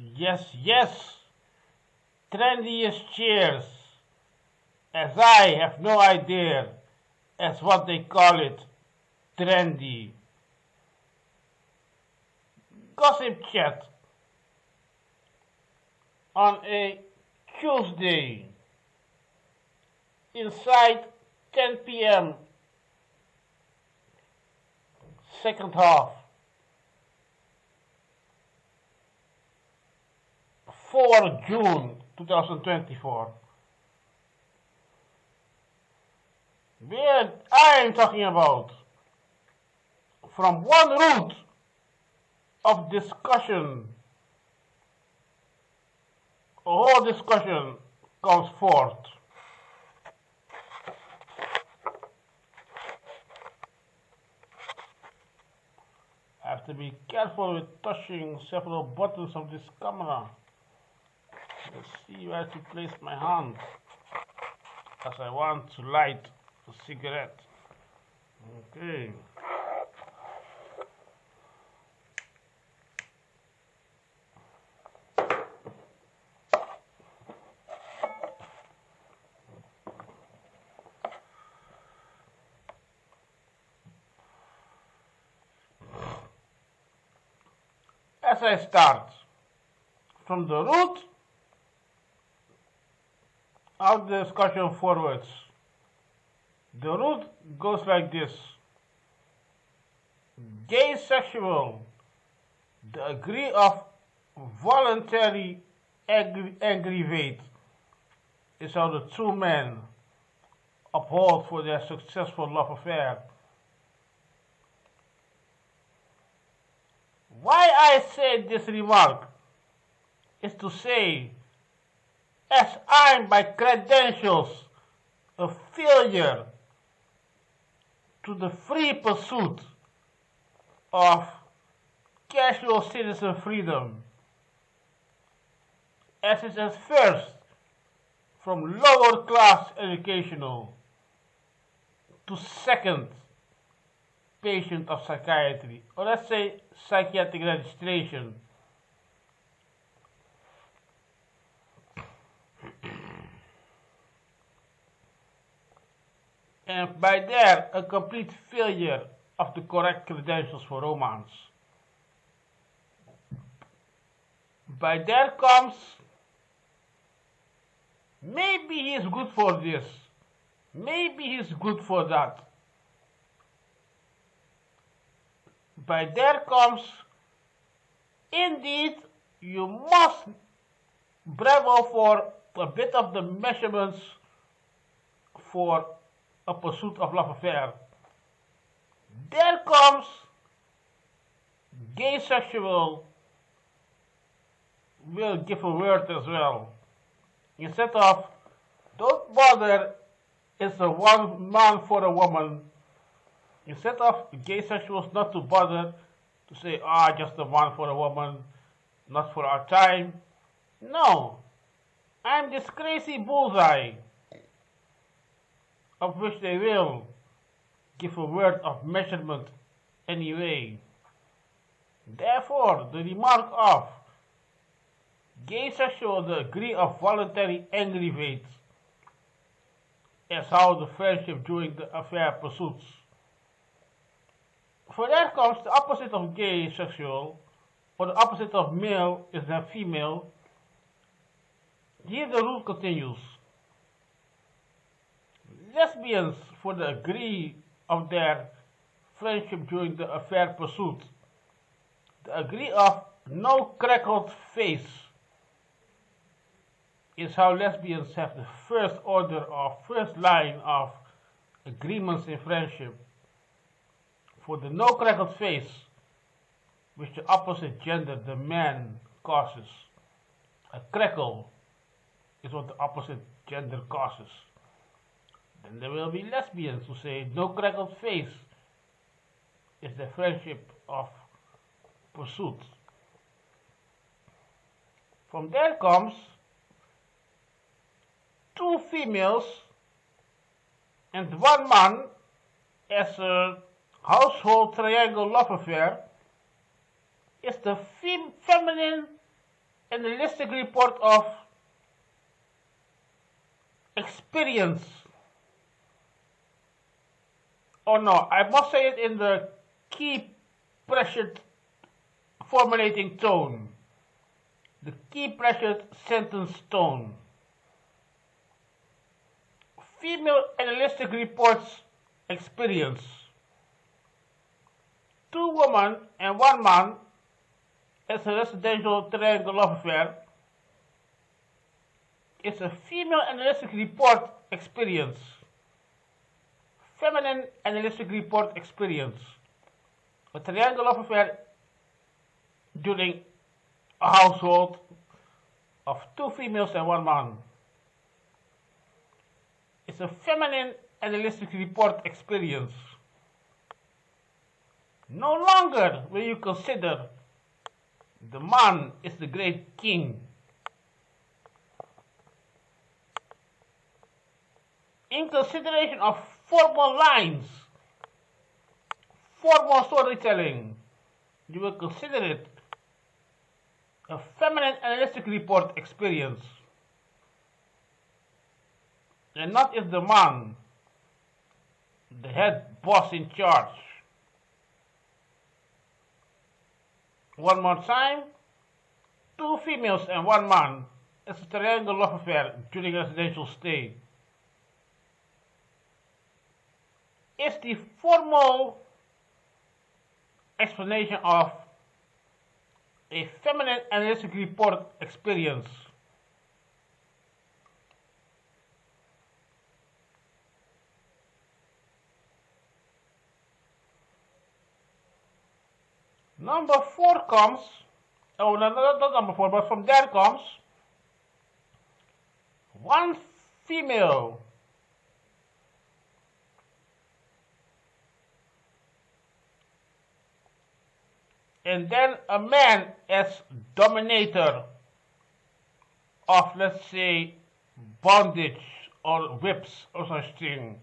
Yes, trendiest chairs, as I have no idea as what they call it, trendy. Gossip chat on a Tuesday inside 10 p.m. second half 4 June 2024. Where I am talking about, from one root of discussion, a whole discussion comes forth. I have to be careful with touching several buttons of this camera. Let's see where to place my hand, as I want to light a cigarette. Okay. As I start from the root of the discussion forwards, the root goes like this: gay sexual, the degree of voluntary aggravate is how the two men uphold for their successful love affair. Why I say this remark is to say, as I'm by credentials a failure to the free pursuit of casual citizen freedom, as it is first from lower class educational to second patient of psychiatry, or let's say psychiatric registration. And by there, a complete failure of the correct credentials for romance. By there comes, maybe he is good for this, maybe he is good for that. By there comes, indeed, you must bravo for a bit of the measurements for a pursuit of love affair. There comes gay sexual will give a word as well. Instead of don't bother, it's a one man for a woman. Instead of gay sexuals not to bother to say, just a one for a woman, not for our time. No, I'm this crazy bullseye, of which they will give a word of measurement anyway. Therefore, the remark of gay sexual, the degree of voluntary aggravate, as how the friendship during the affair pursuits. For that comes the opposite of gay sexual, or the opposite of male is then female. Here the rule continues. Lesbians, for the degree of their friendship during the affair pursuit, the degree of no crackled face is how lesbians have the first order or first line of agreements in friendship. For the no crackled face, which the opposite gender, the man, causes, a crackle is what the opposite gender causes. Then there will be lesbians who say no crackled face is the friendship of pursuit. From there comes two females and one man as a household triangle love affair is the feminine analytic report of experience. Oh no, I must say it in the key pressured formulating tone. The key pressured sentence tone. Female analytic reports experience. 2 women and 1 man as a residential triangle love affair. It's a female analytic report experience. Feminine analytic report experience. A triangle love affair during a household of 2 females and 1 man. It's a feminine analytic report experience. No longer will you consider the man is the great king. In consideration of formal lines, formal storytelling, you will consider it a feminine analytic report experience. And not if the man, the head boss in charge. One more time, 2 females and 1 man as a triangle love affair during residential stay. Is the formal explanation of a feminine analytic report experience. Number 4 comes, oh no, not number 4, but from there comes 1 female and then a man as dominator of, let's say, bondage or whips or such thing.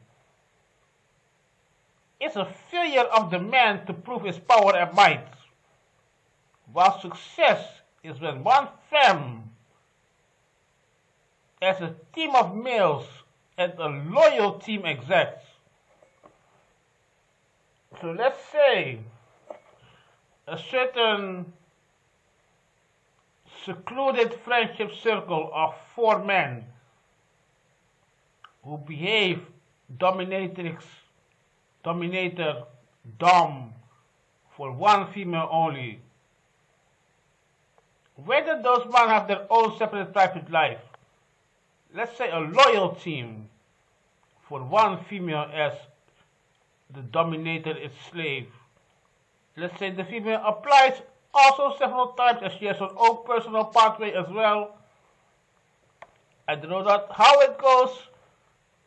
It's a failure of the man to prove his power and might, while success is when 1 femme as a team of males and a loyal team exists. So let's say a certain secluded friendship circle of 4 men who behave dominator, dom, for 1 female only. Whether those men have their own separate private life, let's say a loyal team for 1 female as the dominator is slave. Let's say the female applies also several times as she has her own personal pathway as well. I don't know how it goes,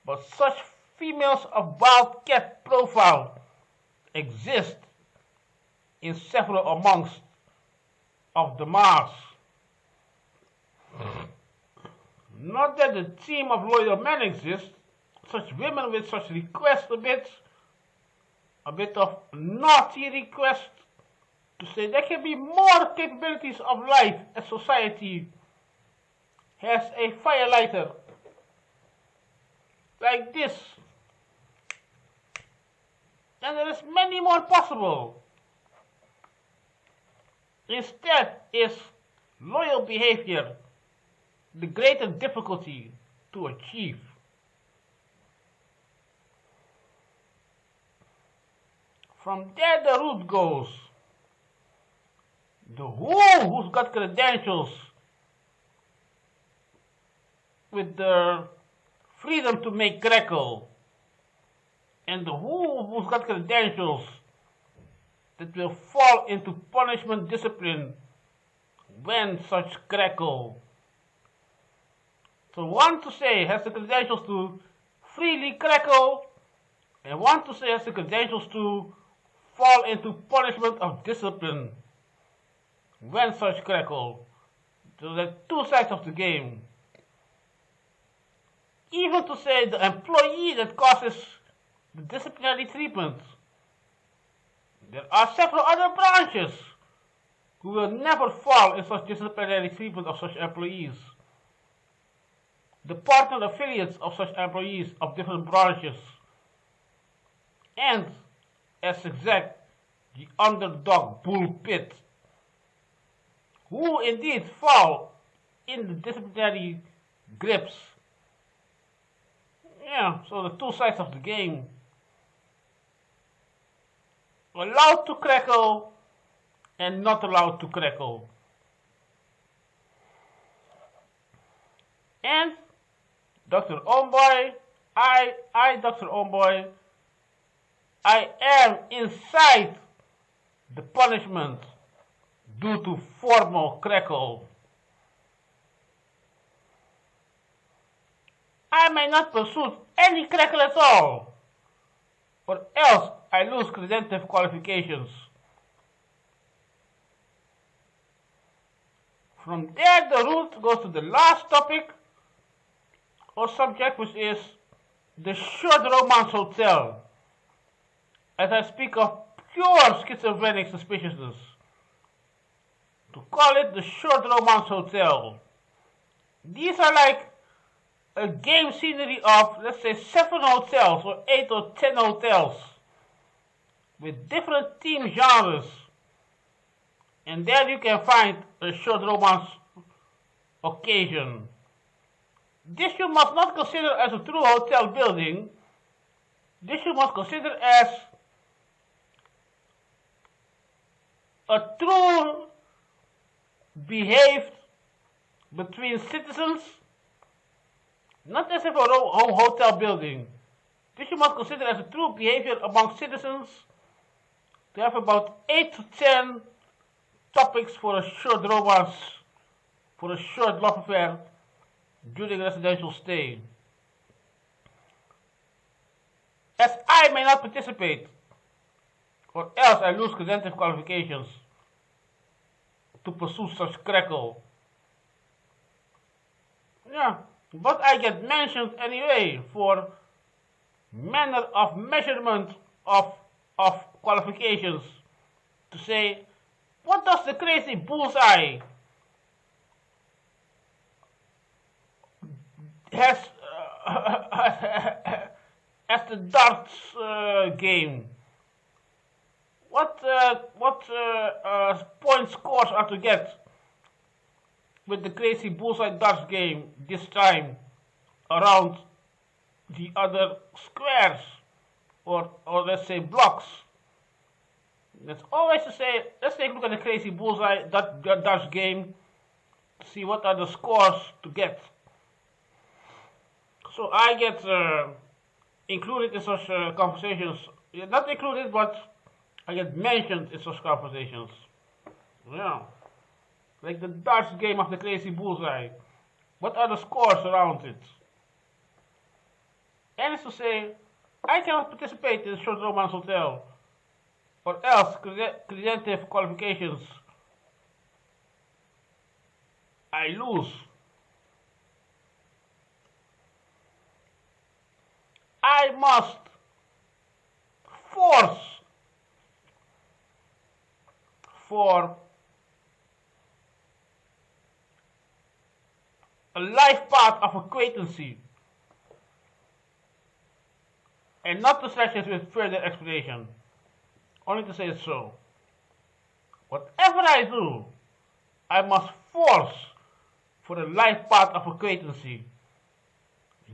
but such females of wildcat profile exist in several amongst of the mass. Not that the team of loyal men exists, such women with such requests a bit of naughty request to say there can be more capabilities of life as society has a firelighter like this. And there is many more possible. Instead is loyal behavior the greater difficulty to achieve. From there the root goes. The who's got credentials with the freedom to make crackle, and the who's got credentials that will fall into punishment discipline when such crackle. So one to say has the credentials to freely crackle, and one to say has the credentials to fall into punishment of discipline when such crackle. So there are 2 sides of the game. Even to say the employee that causes the disciplinary treatment. There are several other branches who will never fall in such disciplinary treatment of such employees. The partner affiliates of such employees of different branches, and, as exact, the underdog bullpit, who indeed fall in the disciplinary grips. Yeah, so the two sides of the game. Allowed to crackle and not allowed to crackle. And Dr. Ownbuy, Dr. Ownbuy, I am inside the punishment due to formal crackle. I may not pursue any crackle at all, or else I lose credential qualifications. From there, the route goes to the last topic or subject, which is the short romance hotel, as I speak of pure schizophrenic suspiciousness. To call it the short romance hotel. These are like a game scenery of, let's say, 7 hotels or 8 or 10 hotels with different theme genres, and there you can find a short romance occasion. This you must not consider as a true hotel building. This you must consider as a true behaved between citizens, not as if a home hotel building. This you must consider as a true behavior among citizens to have about 8 to 10 topics for a short romance, for a short love affair during a residential stay. As I may not participate, or else I lose credential qualifications to pursue such crackle. Yeah, but I get mentioned anyway for manner of measurement of qualifications, to say, what does the crazy bullseye has as the darts game? What point scores are to get with the crazy bullseye darts game this time around the other squares, or let's say blocks? That's always to say, let's take a look at the crazy bullseye darts game to see what are the scores to get. So I get included in such conversations, not included, but I get mentioned in such conversations. Yeah, like the darts game of the crazy bullseye. What are the scores around it? And it's to say, I cannot participate in the short romance hotel, or else credential qualifications I lose. I must force for a life path of acquaintancy, and not to stretch it with further explanation, only to say it so. Whatever I do, I must force for the life path of acquaintancy.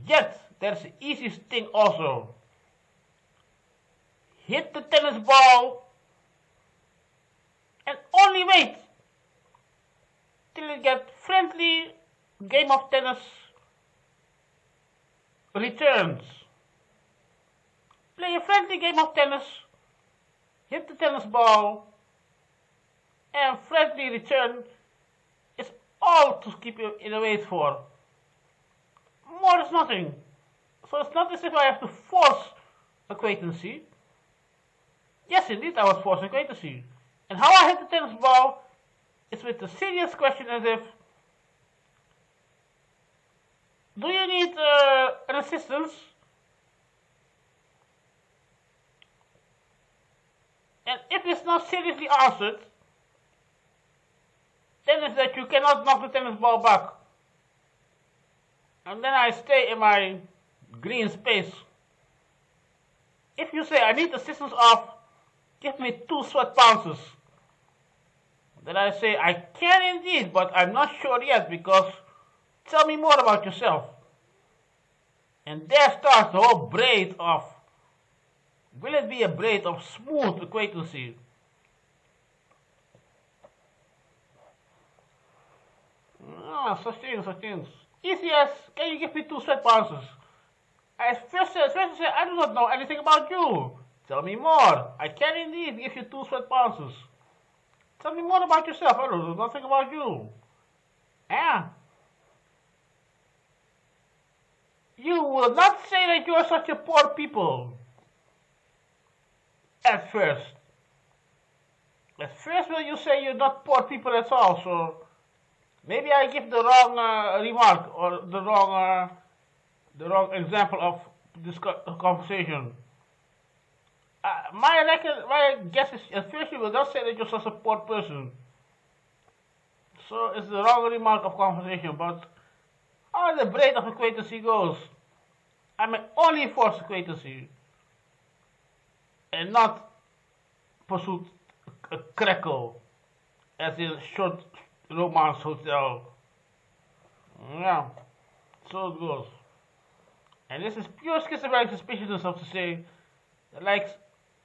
Yet, there's the easiest thing also. Hit the tennis ball and only wait till you get friendly game of tennis returns. Play a friendly game of tennis, hit the tennis ball, and friendly return is all to keep you in a wait for. More is nothing. So it's not as if I have to force acquaintancy. Yes, indeed, I was forced acquaintancy. And how I hit the tennis ball is with a serious question, as if, do you need an assistance? And if it's not seriously answered, tennis that you cannot knock the tennis ball back. And then I stay in my green space. If you say I need assistance of, give me 2 sweat bounces. Then I say I can indeed, but I'm not sure yet because tell me more about yourself. And there starts the whole braid of, will it be a braid of smooth acquaintancy? Such things. Easy as, can you give me 2 sweat bounces? I first said, I do not know anything about you. Tell me more. I can indeed give you 2 sweat bounces. Tell me more about yourself. I don't know nothing about you. Yeah. You will not say that you are such a poor people. At first. At first will you say you're not poor people at all, so maybe I give the wrong remark or the wrong example of this conversation. My guess is at first you will not say that you're such a poor person. So it's the wrong remark of conversation, but how the braid of acquaintancy goes, I mean only forced acquaintancy and not pursuit a crackle as in short romance hotel. Yeah, so it goes. And this is pure schizophrenic suspiciousness of to say like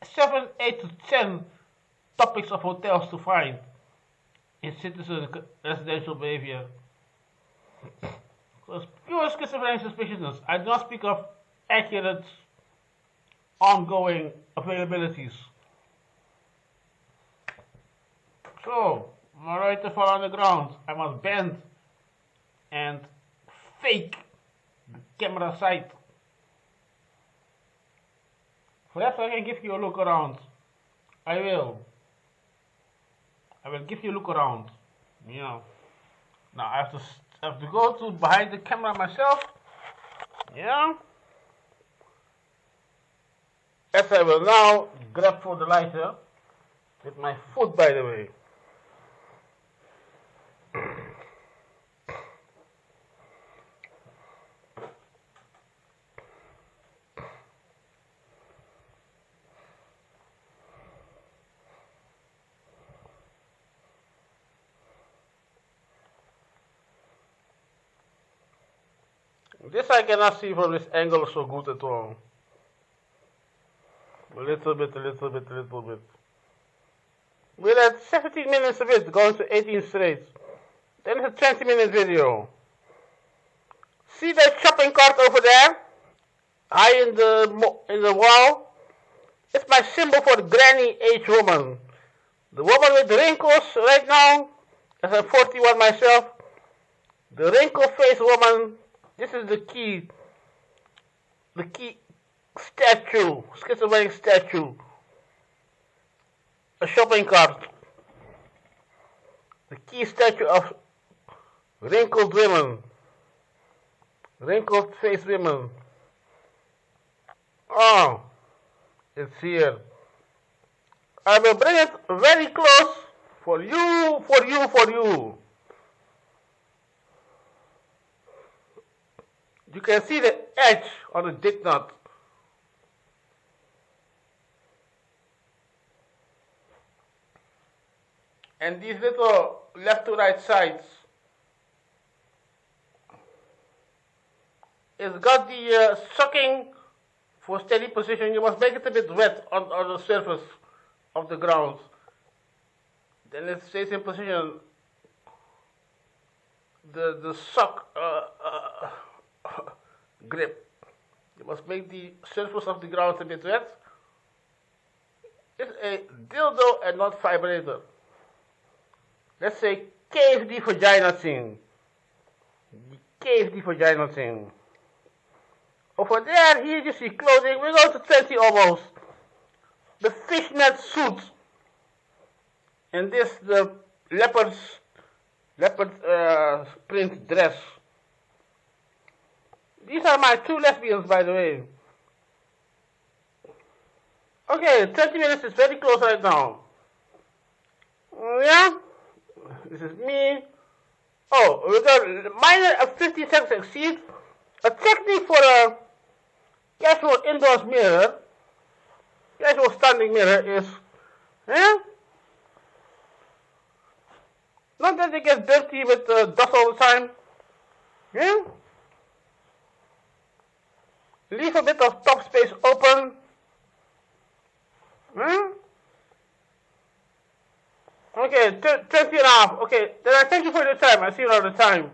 7, 8 to 10 topics of hotels to find in citizen residential behavior. So it's pure schizophrenic suspiciousness. I do not speak of accurate ongoing availabilities. So, my right to fall on the ground, I must bend and fake the camera sight. Perhaps I can give you a look around. I will. I will give you a look around. Yeah. Now I have to go to behind the camera myself. Yeah. As I will now grab for the lighter with my foot, by the way. This I cannot see from this angle so good at all. A little bit. We're at 17 minutes of it, going to 18 straight. Then it's a 20-minute video. See that shopping cart over there? High in the wall? It's my symbol for the granny age woman. The woman with the wrinkles right now, as I'm 41 myself, the wrinkle-faced woman. This is the key statue, schizophrenic statue, a shopping cart, the key statue of wrinkled women, wrinkled faced women. Oh, it's here. I will bring it very close for you. You can see the edge on the dick nut. And these little left to right sides. It's got the sucking for steady position. You must make it a bit wet on the surface of the ground. Then it stays in position. The suck grip. You must make the surface of the ground a bit wet. It's a dildo and not vibrator. Let's say cave the vagina thing. Cave the vagina thing. Over there, here you see clothing. We're going to 20 almost. The fishnet suit. And this, the leopard print dress. These are my 2 lesbians, by the way. Okay, 20 minutes is very close right now. Yeah? This is me. Oh, we got minor of 50 seconds exceed. A technique for a casual indoors mirror, casual standing mirror is, not that it gets dirty with dust all the time. Leave a bit of top space open. Okay, 20 and a half. Okay, then I thank you for your time. I see you all the time.